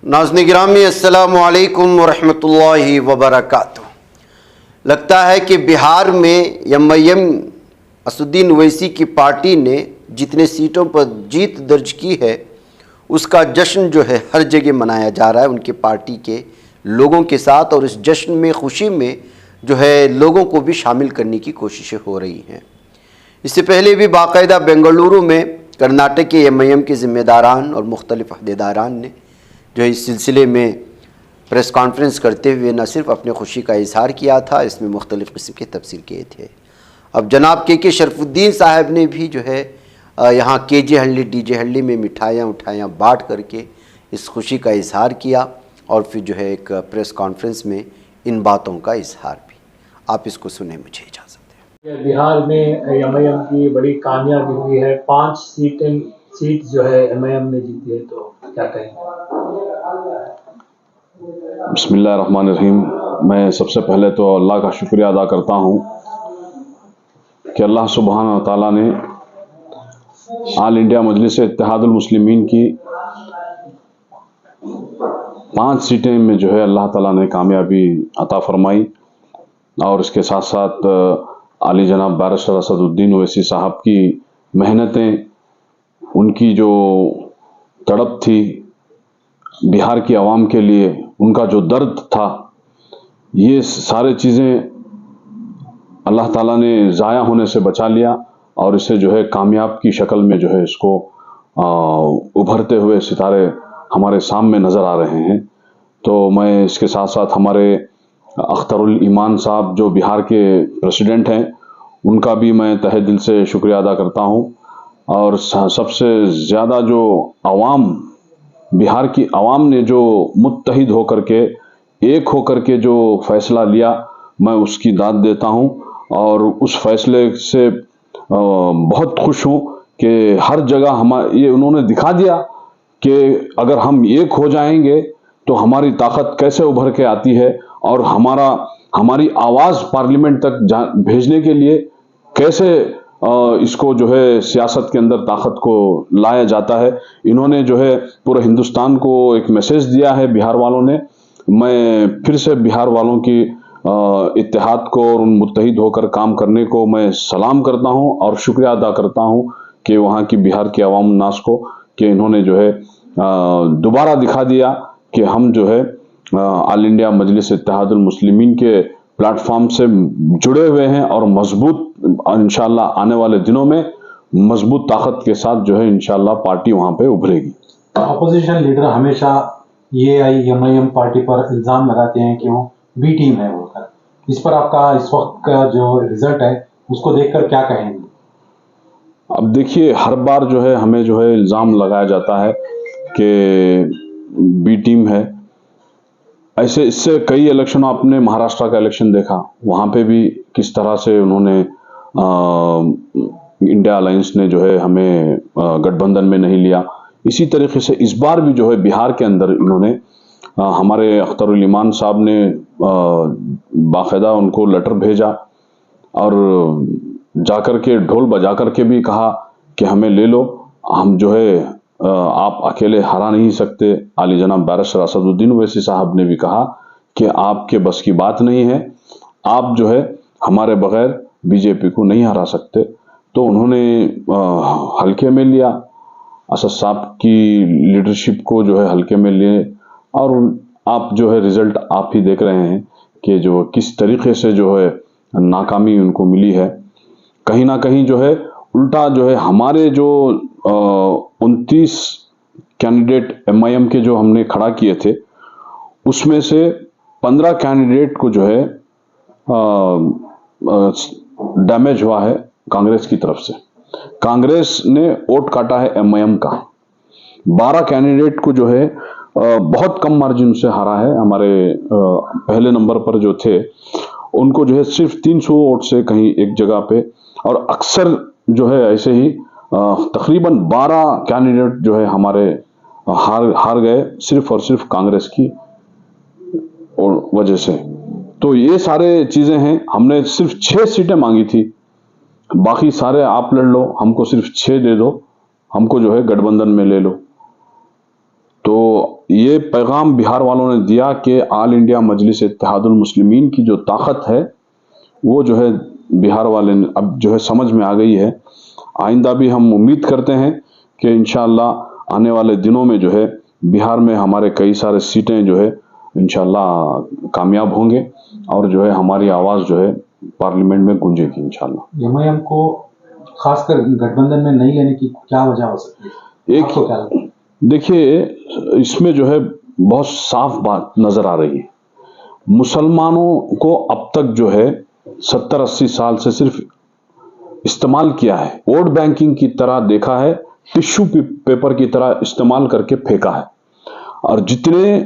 नाज़रीन गिरामी अस्सलामु अलैकुम वरहमतुल्लाहि वबरकातुहू। लगता है कि बिहार में एमआईएम असदुद्दीन ओवैसी की पार्टी ने जितने सीटों पर जीत दर्ज की है उसका जश्न जो है हर जगह मनाया जा रहा है उनके पार्टी के लोगों के साथ, और इस जश्न में खुशी में जो है लोगों को भी शामिल करने की कोशिशें हो रही हैं। इससे पहले भी बाकायदा बेंगलुरु में कर्नाटक के एमआईएम के ज़िम्मेदारान और मुख्तलिफ़ अहदेदारान ने जो इस सिलसिले में प्रेस कॉन्फ्रेंस करते हुए न सिर्फ अपने खुशी का इजहार किया था, इसमें मुख्तलिफ़ किस्म के तफसीर किए थे। अब जनाब के शरफुद्दीन साहब ने भी जो है यहाँ केजे हल्ली डीजे हल्ली में मिठाइयाँ बांट करके इस खुशी का इजहार किया और फिर जो है एक प्रेस कॉन्फ्रेंस में इन बातों का इजहार भी। आप इसको सुने, मुझे इजाज़त दें। बिहार में एमआईएम की बड़ी कामयाबी हुई है, 5 सीट जो है एमआईएम ने जीती है, तो क्या कहेंगे? बिस्मिल्लाहिर्रहमानिर्रहीम। मैं सबसे पहले तो अल्लाह का शुक्रिया अदा करता हूँ कि अल्लाह सुब्हानहू व तआला ने ऑल इंडिया मजलिस इत्तेहादुल मुस्लिमीन की 5 सीटें में जो है अल्लाह ताला ने कामयाबी अता फरमाई, और इसके साथ साथ आली जनाब बैरिस्टर असदुद्दीन ओवैसी साहब की मेहनतें, उनकी जो तड़प थी बिहार की आवाम के लिए, उनका जो दर्द था, ये सारे चीज़ें अल्लाह ताला ने ज़ाया होने से बचा लिया और इसे जो है कामयाब की शक्ल में जो है इसको उभरते हुए सितारे हमारे सामने नज़र आ रहे हैं। तो मैं इसके साथ साथ हमारे अख्तरुल ईमान साहब जो बिहार के प्रेसिडेंट हैं, उनका भी मैं तहे दिल से शुक्रिया अदा करता हूं, और सबसे ज़्यादा जो आवाम, बिहार की आवाम ने जो मुत्तहिद होकर के, एक होकर के जो फैसला लिया, मैं उसकी दाद देता हूं और उस फैसले से बहुत खुश हूं कि हर जगह ये उन्होंने दिखा दिया कि अगर हम एक हो जाएंगे तो हमारी ताकत कैसे उभर के आती है, और हमारी आवाज़ पार्लियामेंट तक भेजने के लिए कैसे इसको जो है सियासत के अंदर ताकत को लाया जाता है। इन्होंने जो है पूरे हिंदुस्तान को एक मैसेज दिया है बिहार वालों ने। मैं फिर से बिहार वालों की इत्तेहाद को और उन मुत्तहिद होकर काम करने को मैं सलाम करता हूं और शुक्रिया अदा करता हूं कि वहां की बिहार की आवाम नास को, कि इन्होंने जो है दोबारा दिखा दिया कि हम जो है ऑल इंडिया मजलिस इत्तेहादुल मुस्लिमीन के प्लेटफॉर्म से जुड़े हुए हैं और मजबूत, इंशाल्लाह आने वाले दिनों में मजबूत ताकत के साथ जो है इंशाल्लाह पार्टी वहां पे उभरेगी। अपोजिशन लीडर हमेशा एमआईएम पार्टी पर इल्जाम लगाते हैं कि वो बी टीम है बोलकर। इस पर आपका इस वक्त का जो रिजल्ट है उसको देखकर क्या कहेंगे? अब देखिए, हर बार जो है हमें जो है इल्जाम लगाया जाता है कि बी टीम है। ऐसे इससे कई इलेक्शन, आपने महाराष्ट्र का इलेक्शन देखा, वहां पे भी किस तरह से उन्होंने इंडिया अलायंस ने जो है हमें गठबंधन में नहीं लिया। इसी तरीके से इस बार भी जो है बिहार के अंदर इन्होंने हमारे अख्तरुल ईमान साहब ने बाकायदा उनको लेटर भेजा और जाकर के ढोल बजा करके भी कहा कि हमें ले लो, हम जो है आप अकेले हरा नहीं सकते। आली जनाब बैरिस्टर असदुद्दीन ओवैसी साहब ने भी कहा कि आपके बस की बात नहीं है, आप जो है हमारे बगैर बीजेपी को नहीं हरा सकते। तो उन्होंने हल्के में लिया, असद साहब की लीडरशिप को जो है हल्के में लिए, और आप जो है रिजल्ट आप ही देख रहे हैं कि जो किस तरीके से जो है नाकामी उनको मिली है। कहीं ना कहीं जो है उल्टा जो है हमारे जो 29 कैंडिडेट एमआईएम के जो हमने खड़ा किए थे, उसमें से 15 कैंडिडेट को जो है डैमेज हुआ है कांग्रेस की तरफ से। कांग्रेस ने वोट काटा है एमआईएम का। 12 कैंडिडेट को जो है बहुत कम मार्जिन से हारा है। हमारे पहले नंबर पर जो थे उनको जो है सिर्फ 300 वोट से कहीं एक जगह पे, और अक्सर जो है ऐसे ही तकरीबन 12 कैंडिडेट जो है हमारे हार गए सिर्फ और सिर्फ कांग्रेस की वजह से। तो ये सारे चीजें हैं। हमने सिर्फ 6 सीटें मांगी थी, बाकी सारे आप लड़ लो, हमको सिर्फ 6 दे दो, हमको जो है गठबंधन में ले लो। तो ये पैगाम बिहार वालों ने दिया कि ऑल इंडिया मजलिस इत्तेहादुल मुस्लिमीन की जो ताकत है वो जो है बिहार वाले अब जो है समझ में आ गई है। आइंदा भी हम उम्मीद करते हैं कि इंशाअल्लाह आने वाले दिनों में जो है बिहार में हमारे कई सारे सीटें जो है इंशाअल्लाह कामयाब होंगे और जो है हमारी आवाज़ जो है पार्लियामेंट में गूंजेगी इंशाअल्लाह। एमआईएम को खासकर गठबंधन में नहीं लेने की क्या वजह हो सकती है? एक आपको क्या लगता है? देखिए, इसमें जो है बहुत साफ बात नजर आ रही है। मुसलमानों को अब तक जो है 70-80 साल से सिर्फ इस्तेमाल किया है, वोट बैंकिंग की तरह देखा है, टिश्यू पेपर की तरह इस्तेमाल करके फेंका है। और जितने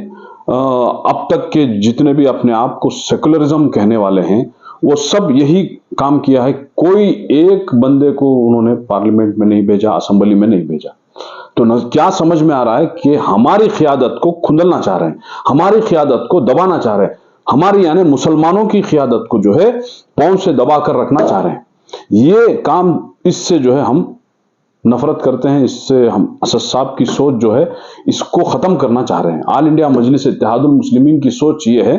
अब तक के जितने भी अपने आप को सेकुलरिज्म कहने वाले हैं वो सब यही काम किया है। कोई एक बंदे को उन्होंने पार्लियामेंट में नहीं भेजा, असेंबली में नहीं भेजा। तो क्या समझ में आ रहा है कि हमारी क़ियादत को खुंदलना चाह रहे हैं, हमारी क़ियादत को दबाना चाह रहे हैं, हमारी यानी मुसलमानों की क़ियादत को जो है पांव से दबा कर रखना चाह रहे हैं। ये काम, इससे जो है हम नफरत करते हैं, इससे हम असद साहब की सोच जो है इसको खत्म करना चाह रहे हैं। ऑल इंडिया मजलिस इत्तेहादुल मुस्लिमीन की सोच ये है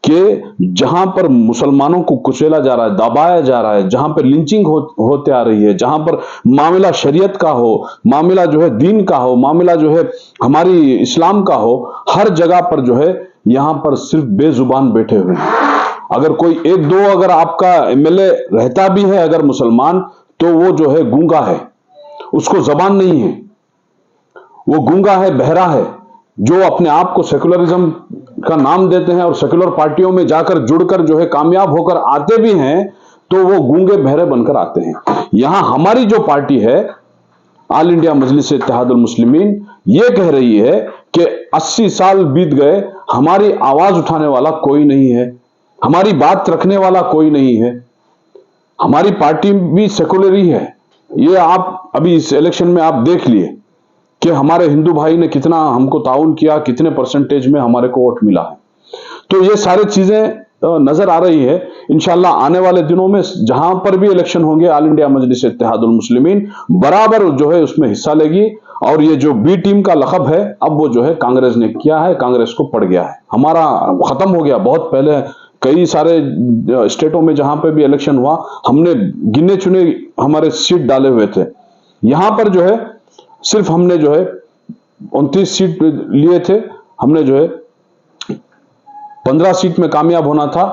कि जहां पर मुसलमानों को कुचला जा रहा है, दबाया जा रहा है, जहां पर लिंचिंग होते आ रही है, जहां पर मामला शरीयत का हो, मामला जो है दीन का हो, मामला जो है हमारी इस्लाम का हो, हर जगह पर जो है यहां पर सिर्फ बेजुबान बैठे हुए हैं। अगर कोई एक दो अगर आपका एमएलए रहता भी है अगर मुसलमान, तो वो जो है गूंगा है, उसको जबान नहीं है, वो गूंगा है, बहरा है। जो अपने आप को सेकुलरिज्म का नाम देते हैं और सेकुलर पार्टियों में जाकर जुड़कर जो है कामयाब होकर आते भी हैं, तो वो गूंगे बहरे बनकर आते हैं। यहां हमारी जो पार्टी है ऑल इंडिया मजलिस इत्तेहादुल मुस्लिमीन, ये कह रही है कि 80 साल बीत गए, हमारी आवाज उठाने वाला कोई नहीं है, हमारी बात रखने वाला कोई नहीं है। हमारी पार्टी भी सेकुलर ही है। ये आप अभी इस इलेक्शन में आप देख लिए कि हमारे हिंदू भाई ने कितना हमको ताउन किया, कितने परसेंटेज में हमारे को वोट मिला है। तो ये सारी चीजें नजर आ रही है। इंशाल्लाह आने वाले दिनों में जहां पर भी इलेक्शन होंगे ऑल इंडिया मजलिस इत्तेहादुल मुस्लिमीन बराबर जो है उसमें हिस्सा लेगी। और ये जो बी टीम का लक़ब है अब वो जो है कांग्रेस ने किया है, कांग्रेस को पड़ गया है, हमारा खत्म हो गया। बहुत पहले कई सारे स्टेटों में जहां पे भी इलेक्शन हुआ हमने गिने चुने हमारे सीट डाले हुए थे। यहां पर जो है सिर्फ हमने जो है 29 सीट लिए थे, हमने जो है 15 सीट में कामयाब होना था,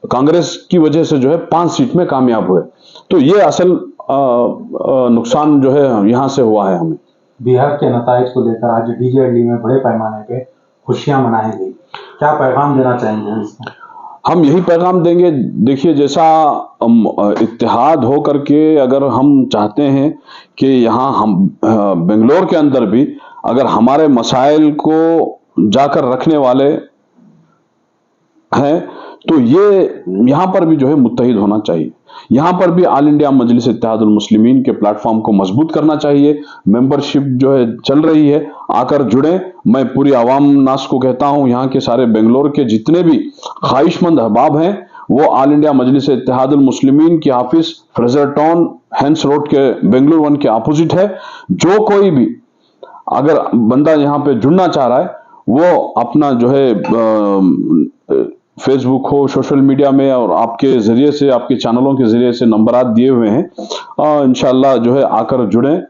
कांग्रेस की वजह से जो है 5 सीट में कामयाब हुए। तो ये असल नुकसान जो है यहां से हुआ है हमें। बिहार के नताइज को लेकर आज डीजेएडली में बड़े पैमाने पे खुशियां मनाई गई, क्या पैगाम देना चाहेंगे इसमें? हम यही पैगाम देंगे, देखिए जैसा इत्तेहाद हो करके अगर हम चाहते हैं कि यहाँ हम बेंगलोर के अंदर भी अगर हमारे मसाइल को जाकर रखने वाले हैं तो ये यहाँ पर भी जो है मुत्तहिद होना चाहिए। यहाँ पर भी ऑल इंडिया मजलिस इत्तेहादुल मुस्लिमीन के प्लेटफॉर्म को मजबूत करना चाहिए। मेंबरशिप जो है चल रही है, आकर जुड़े। मैं पूरी आवाम नास को कहता हूँ, यहाँ के सारे बेंगलोर के जितने भी ख्वाहिशमंद अहबाब हैं वो ऑल इंडिया मजलिस इत्तेहादुल मुस्लिमीन की ऑफिस फ्रेजर टाउन हैंस रोड के बेंगलुरु 1 के अपोजिट है। जो कोई भी अगर बंदा यहाँ पे जुड़ना चाह रहा है वो अपना जो है फेसबुक हो, सोशल मीडिया में और आपके जरिए से, आपके चैनलों के जरिए से नंबरात दिए हुए हैं, इंशाल्लाह जो है आकर जुड़ें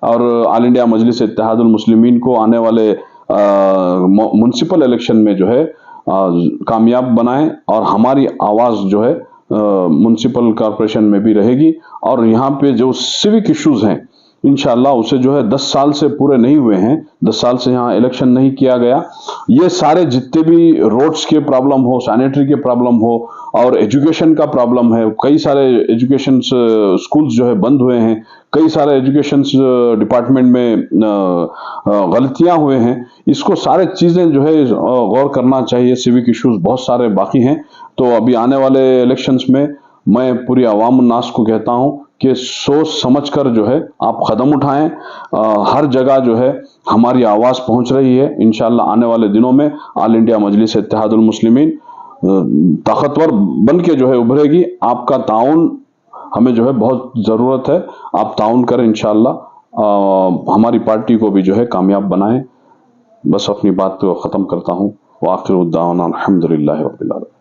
और ऑल इंडिया मजलिस इत्तेहादुल मुस्लिमीन को आने वाले म्युनिसिपल इलेक्शन में जो है कामयाब बनाएं और हमारी आवाज़ जो है म्युनिसिपल कॉरपोरेशन में भी रहेगी। और यहाँ पे जो सिविक इश्यूज हैं इंशाल्लाह उसे जो है 10 साल से पूरे नहीं हुए हैं, 10 साल से यहाँ इलेक्शन नहीं किया गया। ये सारे जितने भी रोड्स के प्रॉब्लम हो, सैनिटरी के प्रॉब्लम हो और एजुकेशन का प्रॉब्लम है, कई सारे एजुकेशन स्कूल्स जो है बंद हुए हैं, कई सारे एजुकेशन डिपार्टमेंट में गलतियां हुए हैं, इसको सारे चीज़ें जो है गौर करना चाहिए। सिविक इश्यूज बहुत सारे बाकी हैं। तो अभी आने वाले इलेक्शंस में मैं पूरी आवाम नास को कहता हूं कि सोच समझकर जो है आप कदम उठाएं। हर जगह जो है हमारी आवाज़ पहुंच रही है। इंशाल्लाह आने वाले दिनों में ऑल इंडिया मजलिस इत्तेहादुल मुस्लिमीन ताकतवर बन के जो है उभरेगी। आपका ताउन हमें जो है बहुत ज़रूरत है, आप ताउन करें इंशाल्लाह, हमारी पार्टी को भी जो है कामयाब बनाएं। बस अपनी बात को ख़त्म करता हूँ। व आखिर उद्दावाना अल्हम्दुलिल्लाहि रब्बिल आलमीन।